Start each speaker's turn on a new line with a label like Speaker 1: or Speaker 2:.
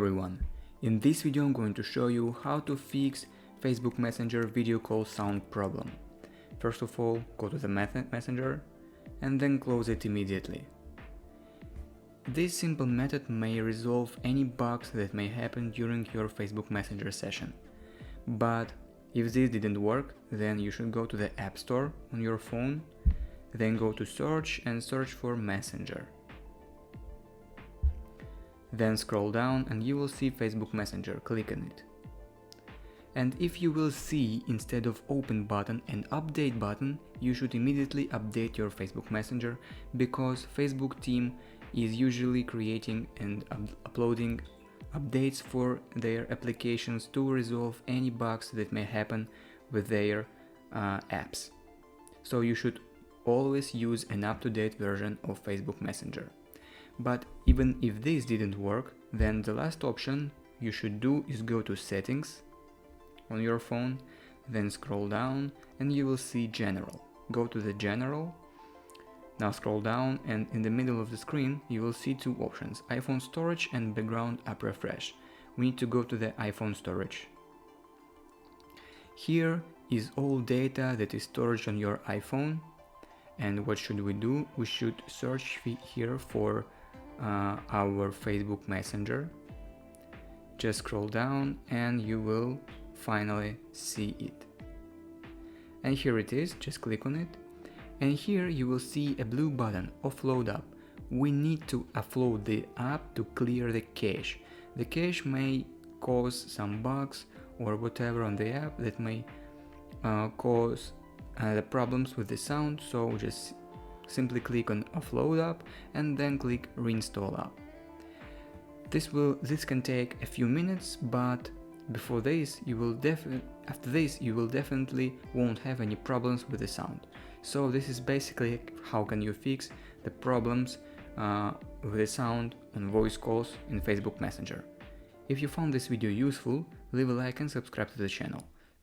Speaker 1: everyone! In this video I'm going to show you how to fix Facebook Messenger video call sound problem. First of all, go to the Messenger and then close it immediately. This simple method may resolve any bugs that may happen during your Facebook Messenger session. But if this didn't work, then you should go to the App Store on your phone, then go to search and search for Messenger. Then scroll down and you will see Facebook Messenger, click on it. And if you will see instead of open button an update button, you should immediately update your Facebook Messenger, because Facebook team is usually creating and uploading updates for their applications to resolve any bugs that may happen with their apps. So you should always use an up-to-date version of Facebook Messenger. But even if this didn't work, then the last option you should do is go to Settings on your phone, then scroll down and you will see General. Go to the General, now scroll down, and in the middle of the screen you will see two options: iPhone storage and background app refresh. We need to go to the iPhone storage. Here is all data that is stored on your iPhone, and what should we do? We should search here for our Facebook Messenger. Just scroll down and you will finally see it. And here it is, just click on it. And here you will see a blue button, Offload App. We need to offload the app to clear the cache. The cache may cause some bugs or whatever on the app that may cause the problems with the sound, so just simply click on Offload App and then click Reinstall App. This can take a few minutes, but before this after this you will definitely won't have any problems with the sound. So this is basically how can you fix the problems with the sound on voice calls in Facebook Messenger. If you found this video useful, leave a like and subscribe to the channel.